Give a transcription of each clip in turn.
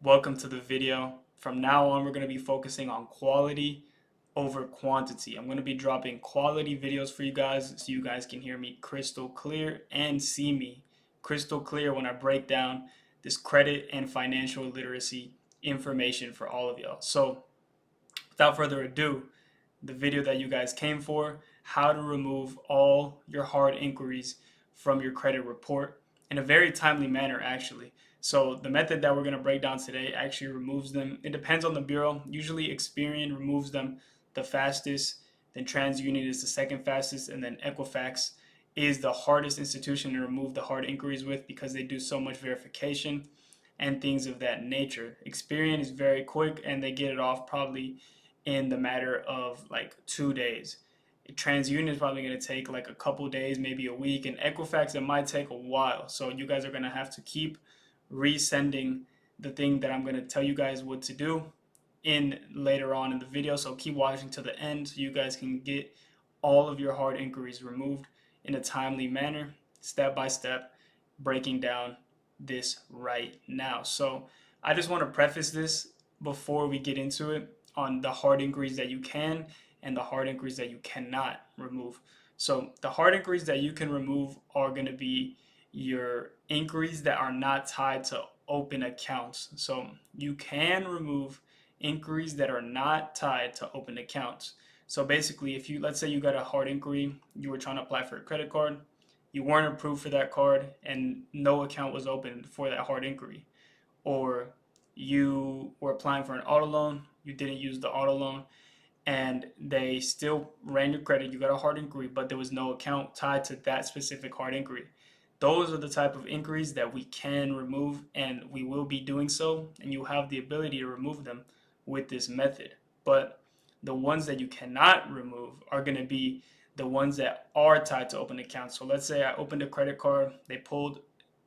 Welcome to the video. From now on, we're going to be focusing on quality over quantity. I'm going to be dropping quality videos for you guys so you guys can hear me crystal clear and see me crystal clear when I break down this credit and financial literacy information for all of y'all. So, without further ado, the video that you guys came for, how to remove all your hard inquiries from your credit report in a very timely manner, actually. So the method that we're going to break down today actually removes them. It depends on the bureau. Usually Experian removes them the fastest, then TransUnion is the second fastest, and then Equifax is the hardest institution to remove the hard inquiries with because they do so much verification and things of that nature. Experian is very quick and they get it off probably in the matter of like 2 days. TransUnion is probably going to take like a couple days, maybe a week, and Equifax it might take a while. So you guys are going to have to keep resending the thing that I'm going to tell you guys what to do in later on in the video. So keep watching to the end so you guys can get all of your hard inquiries removed in a timely manner, step by step, breaking down this right now. So I just want to preface this before we get into it on the hard inquiries that you can and the hard inquiries that you cannot remove. So the hard inquiries that you can remove are going to be your inquiries that are not tied to open accounts. So you can remove inquiries that are not tied to open accounts. So basically, if you, let's say you got a hard inquiry, you were trying to apply for a credit card, you weren't approved for that card, and no account was open for that hard inquiry, or you were applying for an auto loan, you didn't use the auto loan, and they still ran your credit, you got a hard inquiry, but there was no account tied to that specific hard inquiry. Those are the type of inquiries that we can remove, and we will be doing so, and you have the ability to remove them with this method. But the ones that you cannot remove are going to be the ones that are tied to open accounts. So let's say I opened a credit card, they pulled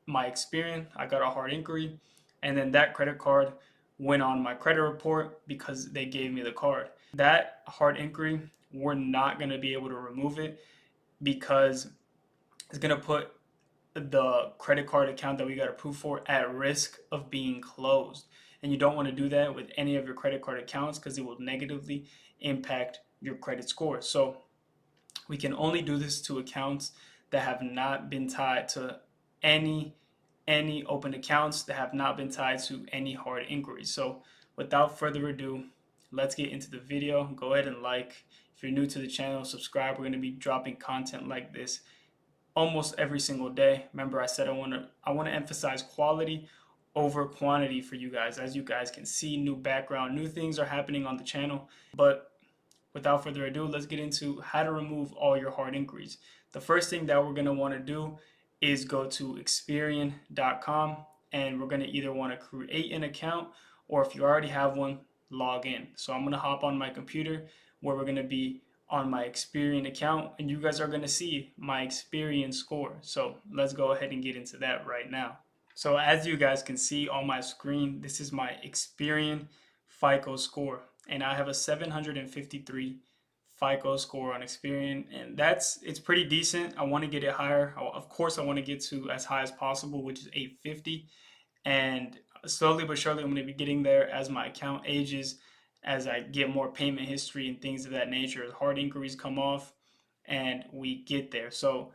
my Experian, I got a hard inquiry, and then that credit card went on my credit report because they gave me the card. That hard inquiry, we're not going to be able to remove it because it's going to put the credit card account that we got approved for at risk of being closed. And you don't want to do that with any of your credit card accounts because it will negatively impact your credit score. So we can only do this to accounts that have not been tied to any open accounts, that have not been tied to any hard inquiries. So without further ado, let's get into the video. Go ahead and like. If you're new to the channel, subscribe. We're going to be dropping content like this almost every single day. Remember, I said I want to emphasize quality over quantity for you guys. As you guys can see, new background, new things are happening on the channel. But without further ado, let's get into how to remove all your hard inquiries. The first thing that we're going to want to do is go to Experian.com, and we're going to either want to create an account, or if you already have one, log in. So I'm going to hop on my computer where we're going to be on my Experian account, and you guys are going to see my Experian score. So let's go ahead and get into that right now. So as you guys can see on my screen, this is my Experian FICO score, and I have a 753 FICO score on Experian, and it's pretty decent. I want to get it higher. Of course, I want to get to as high as possible, which is 850, and slowly but surely I'm going to be getting there as my account ages, as I get more payment history and things of that nature, as hard inquiries come off and we get there. So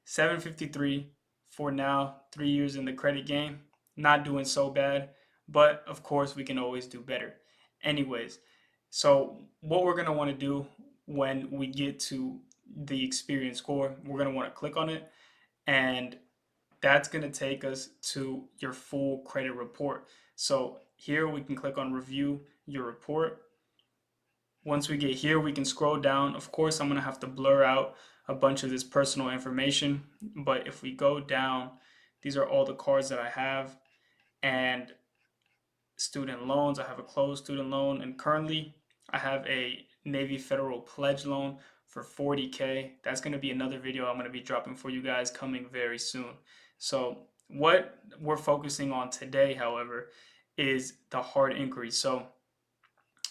753 for now, 3 years in the credit game, not doing so bad, but of course we can always do better. Anyways, so what we're going to want to do when we get to the Experian score, we're going to want to click on it, and that's going to take us to your full credit report. So here we can click on review your report. Once we get here, we can scroll down. Of course, I'm going to have to blur out a bunch of this personal information, but if we go down, these are all the cards that I have, and student loans. I have a closed student loan, and currently I have a Navy Federal pledge loan for 40K. That's going to be another video I'm going to be dropping for you guys coming very soon. So what we're focusing on today, however, is the hard inquiries. So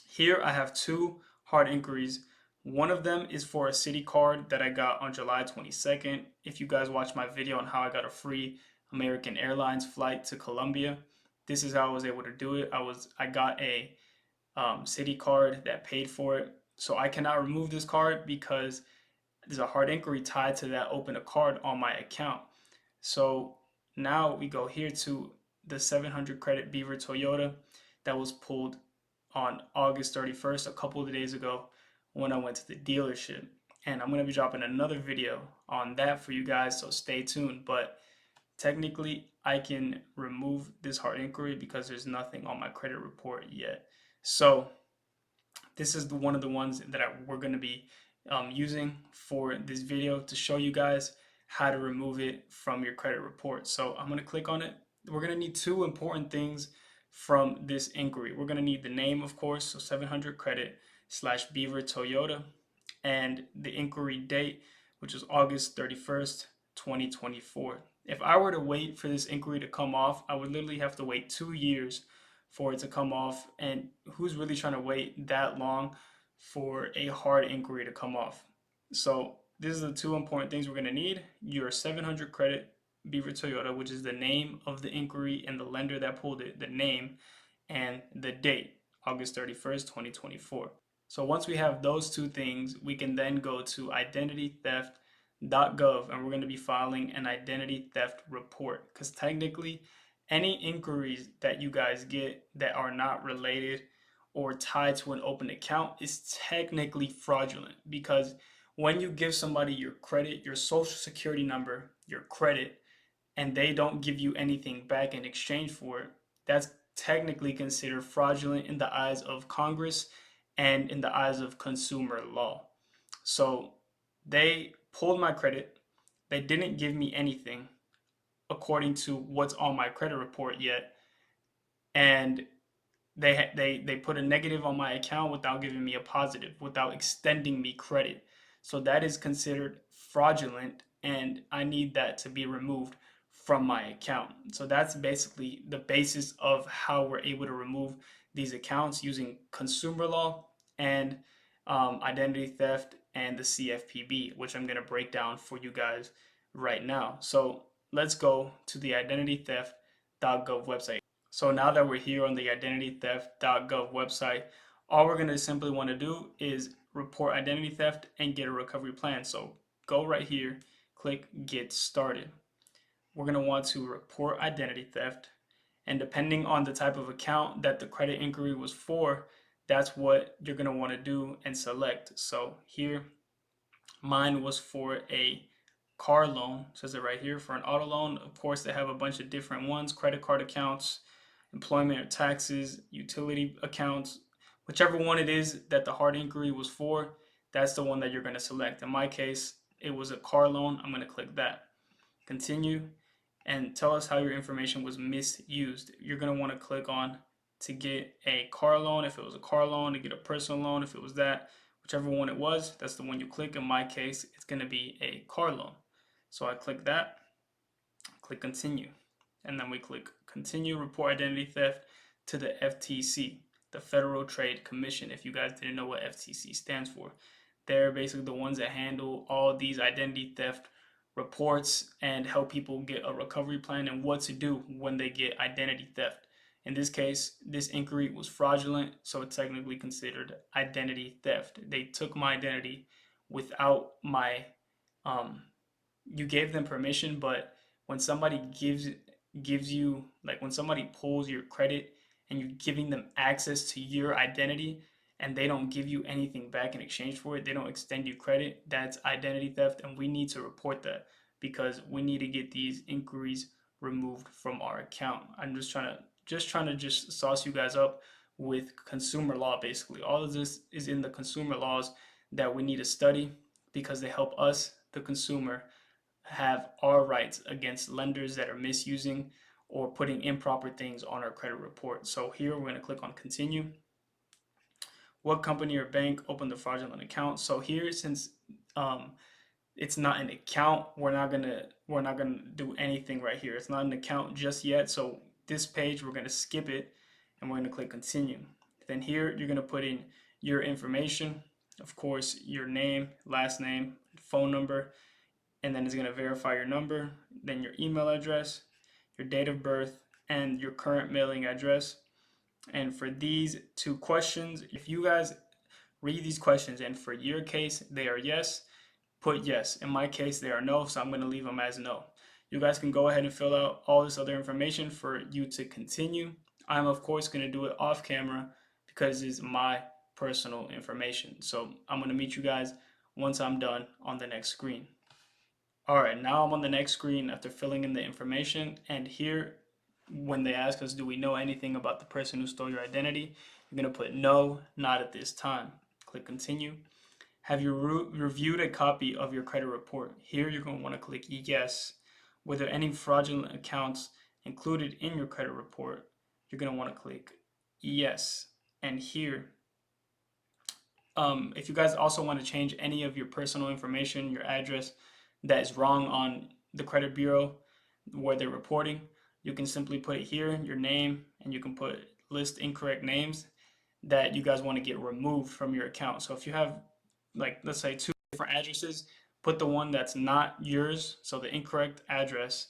here I have two hard inquiries. One of them is for a Citi card that I got on July 22nd. If you guys watched my video on how I got a free American Airlines flight to Colombia, this is how I was able to do it. I got a city card that paid for it. So I cannot remove this card because there's a hard inquiry tied to that open a card on my account. So now we go here to the 700 credit Beaver Toyota that was pulled on August 31st, a couple of days ago when I went to the dealership. And I'm going to be dropping another video on that for you guys, so stay tuned. But technically, I can remove this hard inquiry because there's nothing on my credit report yet. So this is one of the ones that we're going to be using for this video to show you guys how to remove it from your credit report. So I'm going to click on it. We're going to need two important things from this inquiry. We're going to need the name, of course, so 700 credit / Beaver Toyota, and the inquiry date, which is August 31st, 2024. If I were to wait for this inquiry to come off, I would literally have to wait 2 years for it to come off. And who's really trying to wait that long for a hard inquiry to come off? So these are the two important things we're going to need. Your 700 credit Beaver Toyota, which is the name of the inquiry and the lender that pulled it, the name, and the date, August 31st, 2024. So once we have those two things, we can then go to identitytheft.gov, and we're going to be filing an identity theft report, because technically any inquiries that you guys get that are not related or tied to an open account is technically fraudulent, because when you give somebody your credit, your social security number, your credit, and they don't give you anything back in exchange for it, that's technically considered fraudulent in the eyes of Congress and in the eyes of consumer law. So they pulled my credit. They didn't give me anything according to what's on my credit report yet, and they put a negative on my account without giving me a positive, without extending me credit. So that is considered fraudulent, and I need that to be removed from my account. So that's basically the basis of how we're able to remove these accounts using consumer law and identity theft and the CFPB, which I'm going to break down for you guys right now. So let's go to the identitytheft.gov website. So now that we're here on the identitytheft.gov website, all we're going to simply want to do is report identity theft and get a recovery plan. So go right here, click get started. We're going to want to report identity theft, and depending on the type of account that the credit inquiry was for, that's what you're going to want to do and select. So here, mine was for a car loan, says it right here, for an auto loan. Of course, they have a bunch of different ones: credit card accounts, employment or taxes, utility accounts. Whichever one it is that the hard inquiry was for, that's the one that you're going to select. In my case, it was a car loan. I'm going to click that. Continue, and tell us how your information was misused. You're going to want to click on to get a car loan if it was a car loan, to get a personal loan if it was that. Whichever one it was, that's the one you click. In my case, it's going to be a car loan. So I click that, click continue, and then we click continue, report identity theft to the FTC, the Federal Trade Commission. If you guys didn't know what FTC stands for, they're basically the ones that handle all these identity theft reports and help people get a recovery plan and what to do when they get identity theft. In this case, this inquiry was fraudulent, so it's technically considered identity theft. They took my identity without my, you gave them permission, but when somebody gives you, like when somebody pulls your credit and you're giving them access to your identity and they don't give you anything back in exchange for it, they don't extend you credit, that's identity theft, and we need to report that because we need to get these inquiries removed from our account. I'm just trying to sauce you guys up with consumer law. Basically, all of this is in the consumer laws that we need to study because they help us, the consumer, have our rights against lenders that are misusing or putting improper things on our credit report. So here we're going to click on continue. What company or bank opened the fraudulent account? So here, since it's not an account, we're not gonna do anything right here. It's not an account just yet. So this page, we're gonna skip it and we're gonna click continue. Then here you're gonna put in your information, of course, your name, last name, phone number, and then it's gonna verify your number, then your email address, your date of birth, and your current mailing address. And for these two questions, if you guys read these questions and for your case they are yes, put yes. In my case they are no, so I'm going to leave them as no. You guys can go ahead and fill out all this other information for you to continue. I'm of course going to do it off camera because it's my personal information. So I'm going to meet you guys once I'm done on the next screen. All right, now I'm on the next screen after filling in the information, and here when they ask us, do we know anything about the person who stole your identity? You're going to put no, not at this time. Click continue. Have you reviewed a copy of your credit report? Here you're going to want to click yes. Were there any fraudulent accounts included in your credit report? You're going to want to click yes. And here, if you guys also want to change any of your personal information, your address that is wrong on the credit bureau where they're reporting, you can simply put it here, your name, and you can put list incorrect names that you guys want to get removed from your account. So if you have, like, let's say 2 different addresses, put the one that's not yours, so the incorrect address,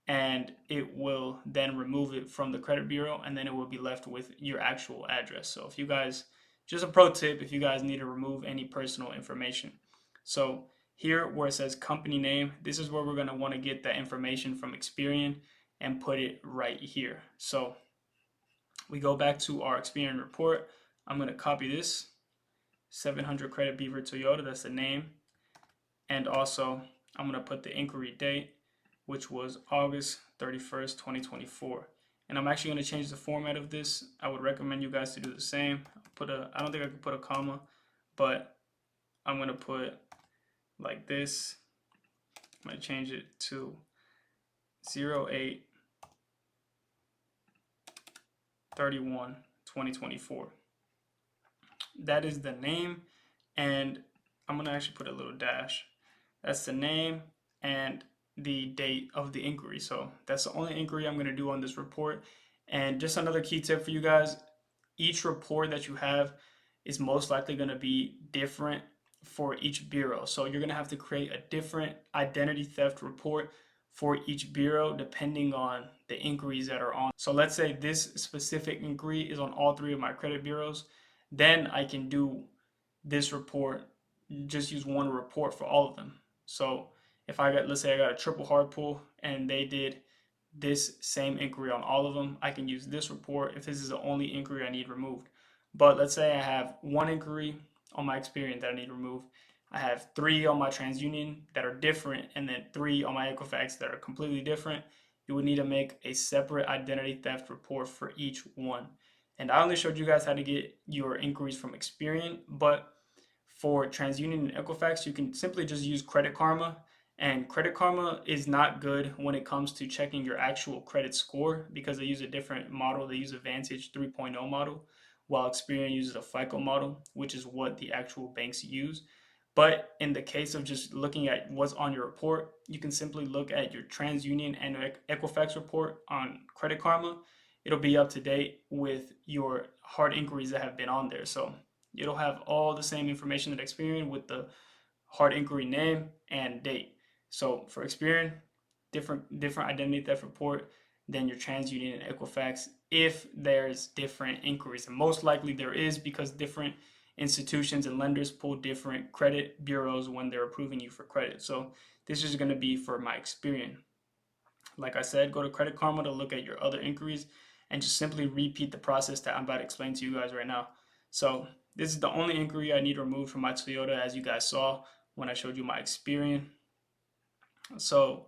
and it will then remove it from the credit bureau, and then it will be left with your actual address. So if you guys, just a pro tip, if you guys need to remove any personal information. So here where it says company name, this is where we're going to want to get that information from Experian and put it right here. So we go back to our Experian report. I'm going to copy this 700 Credit Beaver Toyota, that's the name, and also I'm going to put the inquiry date, which was August 31st 2024, and I'm actually going to change the format of this. I would recommend you guys to do the same. I don't think I could put a comma, but I'm going to put like this. I'm going to change it to 08/31/2024. That is the name, and I'm going to actually put a little dash. That's the name and the date of the inquiry. So that's the only inquiry I'm going to do on this report. And just another key tip for you guys, each report that you have is most likely going to be different for each bureau. So you're going to have to create a different identity theft report for each bureau depending on the inquiries that are on. So let's say this specific inquiry is on all 3 of my credit bureaus, then I can do this report, just use one report for all of them. So if I got, let's say I got a triple hard pull and they did this same inquiry on all of them, I can use this report if this is the only inquiry I need removed. But let's say I have 1 inquiry on my Experian that I need removed. I have 3 on my TransUnion that are different, and then 3 on my Equifax that are completely different. You would need to make a separate identity theft report for each one. And I only showed you guys how to get your inquiries from Experian, but for TransUnion and Equifax, you can simply just use Credit Karma. And Credit Karma is not good when it comes to checking your actual credit score because they use a different model. They use a Vantage 3.0 model, while Experian uses a FICO model, which is what the actual banks use. But in the case of just looking at what's on your report, you can simply look at your TransUnion and Equifax report on Credit Karma. It'll be up to date with your hard inquiries that have been on there. So it'll have all the same information that Experian with the hard inquiry name and date. So for Experian, different identity theft report than your TransUnion and Equifax if there's different inquiries. And most likely there is, because different institutions and lenders pull different credit bureaus when they're approving you for credit. So this is going to be for my Experian. Like I said, go to Credit Karma to look at your other inquiries and just simply repeat the process that I'm about to explain to you guys right now. So this is the only inquiry I need removed from my Toyota, as you guys saw when I showed you my Experian. So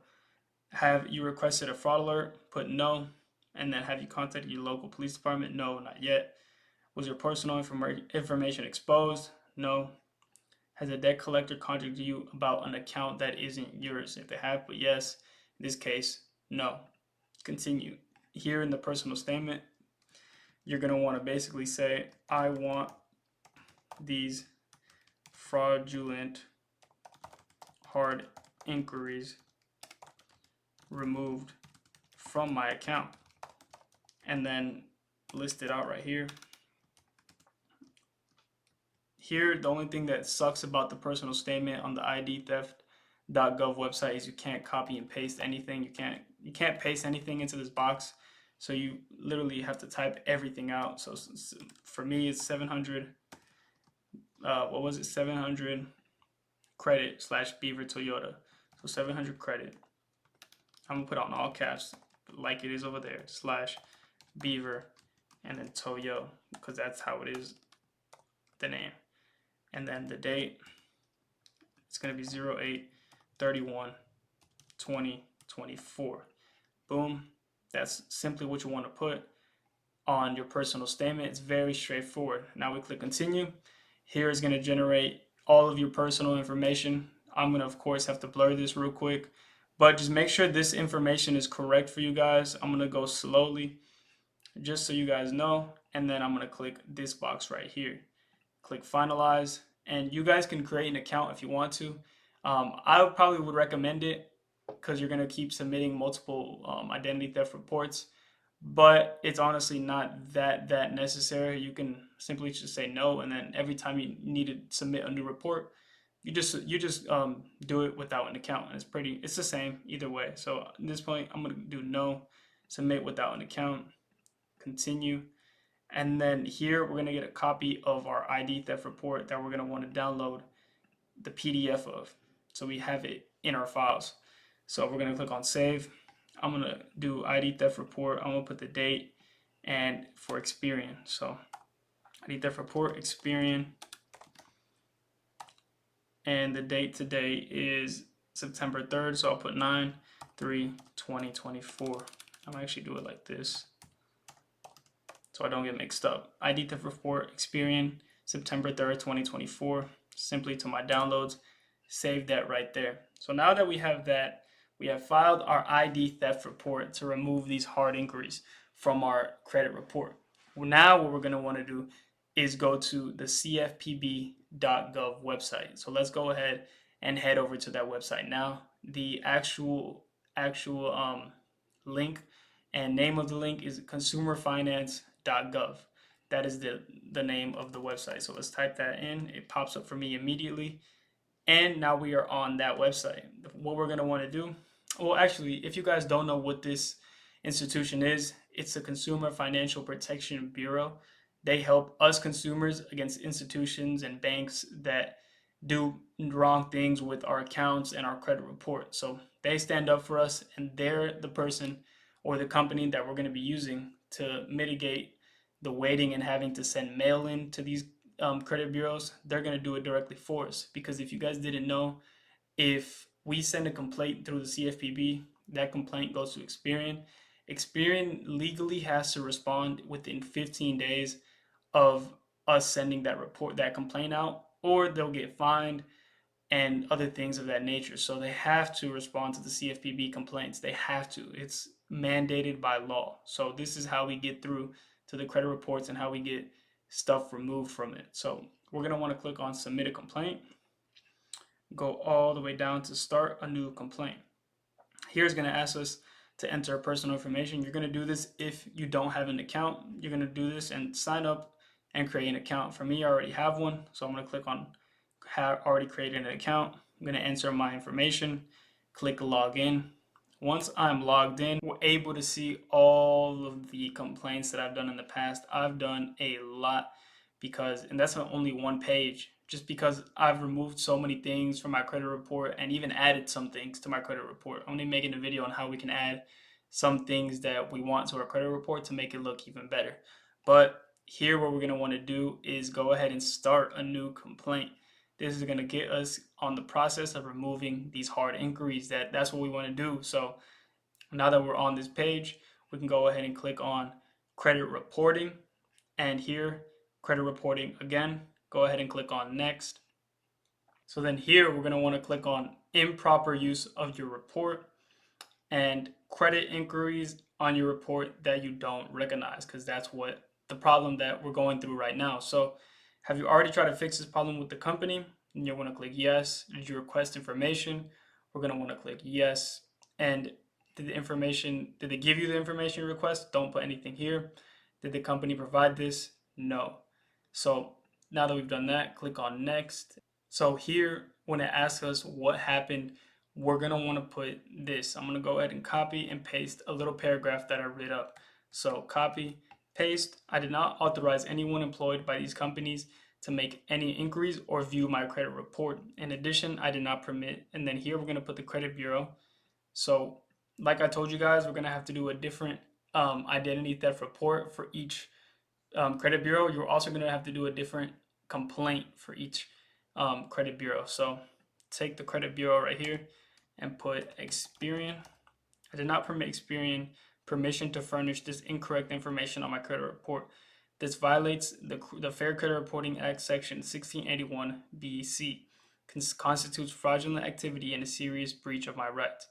have you requested a fraud alert? Put no. And then have you contacted your local police department? No, not yet. Was your personal information exposed? No. Has a debt collector contacted you about an account that isn't yours? If they have, put yes. In this case, no. Continue. Here in the personal statement, you're going to want to basically say, I want these fraudulent hard inquiries removed from my account, and then list it out right here. Here, the only thing that sucks about the personal statement on the idtheft.gov website is you can't copy and paste anything. You can't paste anything into this box So you literally have to type everything out. So for me, it's 700. What was it? 700 credit slash Beaver Toyota. So 700 credit. I'm gonna put on all caps like it is over there slash Beaver and then Toyo, because that's how it is, the name. And then the date, it's gonna be 08/31/2024. Boom. That's simply what you want to put on your personal statement. It's very straightforward. Now we click continue. Here is going to generate all of your personal information. I'm going to, of course, have to blur this real quick, but just make sure this information is correct for you guys. I'm going to go slowly just so you guys know, and then I'm going to click this box right here. Click finalize, and you guys can create an account if you want to. I probably would recommend it because you're going to keep submitting multiple identity theft reports, but it's honestly not that necessary. You can simply just say no, and then every time you need to submit a new report, you just do it without an account, and it's the same either way. So at this point, I'm going to do no, submit without an account, continue. And then here we're going to get a copy of our ID theft report that we're going to want to download the PDF of, so we have it in our files. So we're going to click on save. I'm going to do ID theft report. I'm going to put the date and for Experian. So ID theft report, Experian. And the date today is September 3rd. So I'll put 9/3/2024. I'm going to actually do it like this so I don't get mixed up. ID theft report, Experian, September 3rd, 2024. Simply to my downloads. Save that right there. So now that we have that, we have filed our ID theft report to remove these hard inquiries from our credit report. Well, now what we're going to want to do is go to the cfpb.gov website. So let's go ahead and head over to that website now. The actual link and name of the link is consumerfinance.gov. That is the name of the website. So let's type that in. It pops up for me immediately. And now we are on that website. What we're going to want to do, well, actually, if you guys don't know what this institution is, it's the Consumer Financial Protection Bureau. They help us consumers against institutions and banks that do wrong things with our accounts and our credit report. So they stand up for us, and they're the person or the company that we're going to be using to mitigate the waiting and having to send mail in to these credit bureaus. They're going to do it directly for us, because if you guys didn't know, if we send a complaint through the CFPB, that complaint goes to Experian. Experian legally has to respond within 15 days of us sending that complaint out, or they'll get fined and other things of that nature. So they have to respond to the CFPB complaints. They have to. It's mandated by law. So this is how we get through to the credit reports and how we get stuff removed from it. So we're going to want to click on submit a complaint, go all the way down to start a new complaint. Here's going to ask us to enter personal information. You're going to do this if you don't have an account. You're going to do this and sign up and create an account. For me, I already have one, so I'm going to click on have already created an account. I'm going to enter my information, click login. Once I'm logged in, we're able to see all of the complaints that I've done in the past. I've done a lot, and that's only one page, just because I've removed so many things from my credit report and even added some things to my credit report. I'm only making a video on how we can add some things that we want to our credit report to make it look even better. But here, what we're going to want to do is go ahead and start a new complaint. This is going to get us on the process of removing these hard inquiries. That's what we want to do. So now that we're on this page, we can go ahead and click on credit reporting. And here, credit reporting again, go ahead and click on next. So then here, we're going to want to click on improper use of your report and credit inquiries on your report that you don't recognize, because that's what the problem that we're going through right now. So have you already tried to fix this problem with the company? And you're going to click yes. Did you request information? We're going to want to click yes. And did they give you the information you request? Don't put anything here. Did the company provide this? No. So now that we've done that, click on next. So here, when it asks us what happened, we're going to want to put this. I'm going to go ahead and copy and paste a little paragraph that I read up. So copy, paste. I did not authorize anyone employed by these companies to make any inquiries or view my credit report. In addition, I did not permit. And then here we're going to put the credit bureau. So like I told you guys, we're going to have to do a different identity theft report for each credit bureau. You're also going to have to do a different complaint for each credit bureau. So take the credit bureau right here and put Experian. I did not permit Experian permission to furnish this incorrect information on my credit report. This violates the Fair Credit Reporting Act section 1681 B.C. Constitutes fraudulent activity and a serious breach of my rights.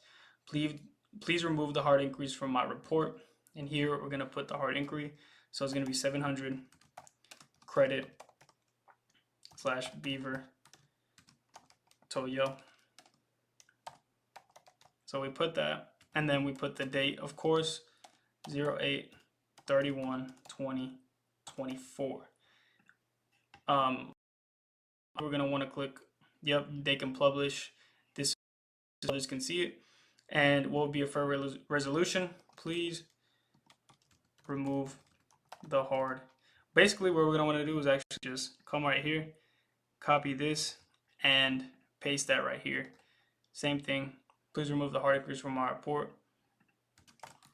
Please remove the hard inquiries from my report. And here we're going to put the hard inquiry. So it's going to be 700 credit / Beaver Toyo. So we put that, and then we put the date, of course, 08/31/2024. We're going to want to click, yep, they can publish this so others can see it. And what will be a fair resolution? Please remove the hard. Basically, what we're going to want to do is actually just come right here, copy this, and paste that right here. Same thing. Please remove the hard inquiries from my report.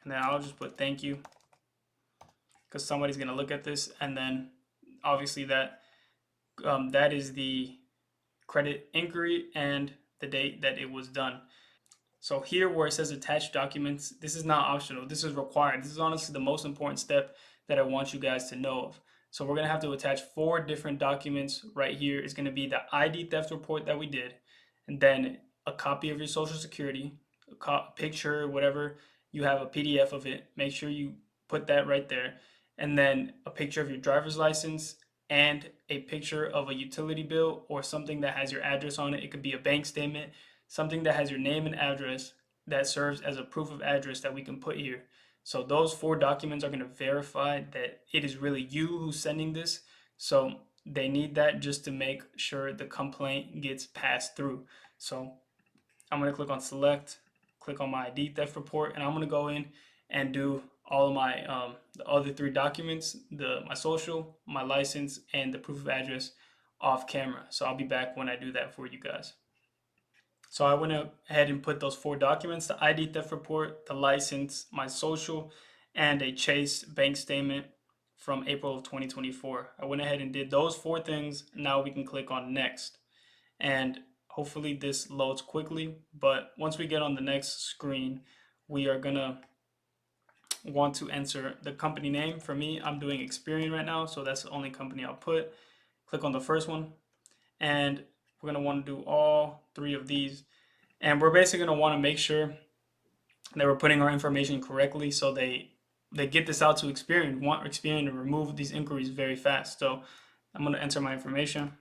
And then I'll just put thank you, because somebody's going to look at this, and then obviously that that is the credit inquiry and the date that it was done. So here where it says attach documents, this is not optional. This is required. This is honestly the most important step that I want you guys to know of. So we're going to have to attach 4 different documents right here. It's going to be the ID theft report that we did, and then a copy of your social security, a picture, whatever, you have a PDF of it. Make sure you put that right there. And then a picture of your driver's license and a picture of a utility bill or something that has your address on it. It could be a bank statement, something that has your name and address that serves as a proof of address that we can put here. So those 4 documents are going to verify that it is really you who's sending this. So they need that just to make sure the complaint gets passed through. So I'm going to click on select, click on my ID theft report, and I'm going to go in and do all of my the other 3 documents, my social, my license, and the proof of address off camera. So I'll be back when I do that for you guys. So I went ahead and put those 4 documents, the ID theft report, the license, my social, and a Chase bank statement from April of 2024. I went ahead and did those 4 things. Now we can click on next. And hopefully this loads quickly. But once we get on the next screen, we are going to want to enter the company name. For me, I'm doing Experian right now, so that's the only company I'll put. Click on the first one. And we're going to want to do all 3 of these. And we're basically going to want to make sure that we're putting our information correctly so they get this out to Experian. We want Experian to remove these inquiries very fast. So I'm going to enter my information,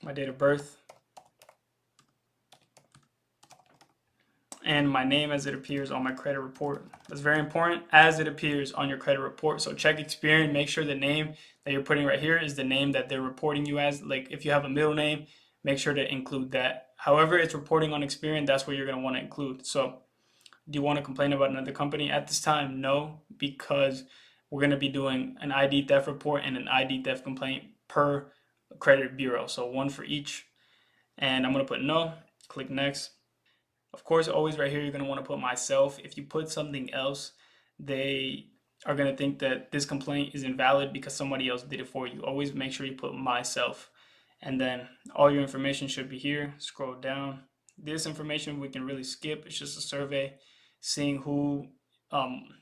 my date of birth, and my name as it appears on my credit report. That's very important, as it appears on your credit report. So check Experian, make sure the name that you're putting right here is the name that they're reporting you as. Like if you have a middle name, make sure to include that. However it's reporting on Experian, that's what you're going to want to include. So do you want to complain about another company? At this time, no, because we're going to be doing an ID theft report and an ID theft complaint per credit bureau. So 1 for each. And I'm going to put no, click next. Of course, always right here, you're going to want to put myself. If you put something else, they are going to think that this complaint is invalid because somebody else did it for you. Always make sure you put myself. And then all your information should be here. Scroll down. This information we can really skip. It's just a survey, seeing who,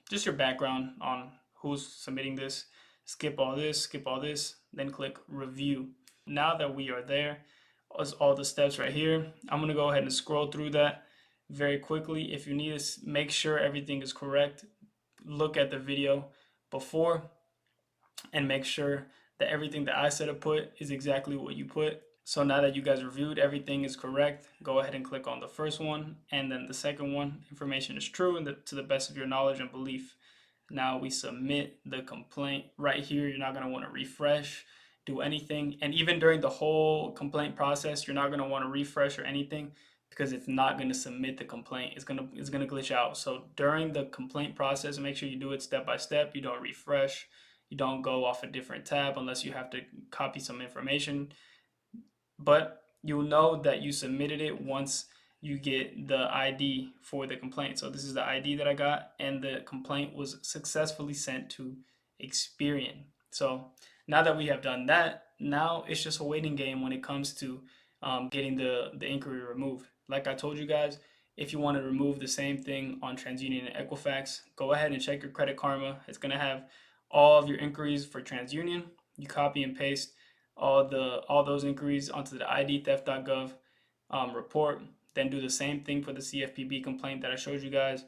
just your background on who's submitting this. Skip all this, then click review. Now that we are there, all the steps right here, I'm going to go ahead and scroll through that very quickly. If you need to make sure everything is correct, look at the video before and make sure that everything that I said to put is exactly what you put. So now that you guys reviewed everything is correct, go ahead and click on the first one, and then the second one, information is true and to the best of your knowledge and belief. Now we submit the complaint. Right here, you're not going to want to refresh, do anything. And even during the whole complaint process, you're not going to want to refresh or anything, because it's not going to submit the complaint. It's gonna glitch out. So during the complaint process, make sure you do it step by step. You don't refresh. You don't go off a different tab unless you have to copy some information. But you'll know that you submitted it once you get the ID for the complaint. So this is the ID that I got, and the complaint was successfully sent to Experian. So now that we have done that, now it's just a waiting game when it comes to getting the inquiry removed. Like I told you guys, if you want to remove the same thing on TransUnion and Equifax, go ahead and check your Credit Karma. It's going to have all of your inquiries for TransUnion. You copy and paste all those inquiries onto the idtheft.gov report. Then do the same thing for the CFPB complaint that I showed you guys.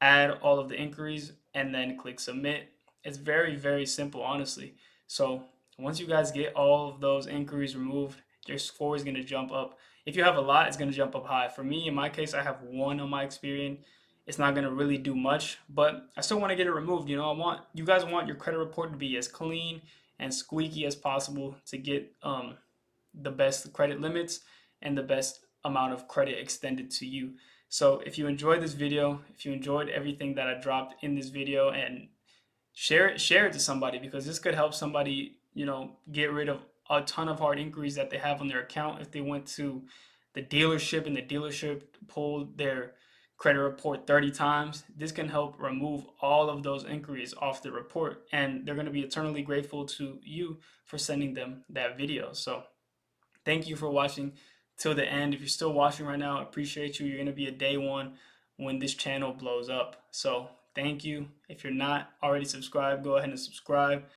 Add all of the inquiries and then click submit. It's very, very simple, honestly. So once you guys get all of those inquiries removed, your score is going to jump up. If you have a lot, it's going to jump up high. For me, in my case, I have one on my Experian. It's not going to really do much, but I still want to get it removed. You guys want your credit report to be as clean and squeaky as possible to get the best credit limits and the best amount of credit extended to you. So if you enjoyed this video, if you enjoyed everything that I dropped in this video, and share it to somebody, because this could help somebody, get rid of a ton of hard inquiries that they have on their account if they went to the dealership and the dealership pulled their credit report 30 times. This can help remove all of those inquiries off the report, and they're going to be eternally grateful to you for sending them that video. So thank you for watching till the end. If you're still watching right now, I appreciate you. You're going to be a day one when this channel blows up. So thank you. If you're not already subscribed, go ahead and subscribe.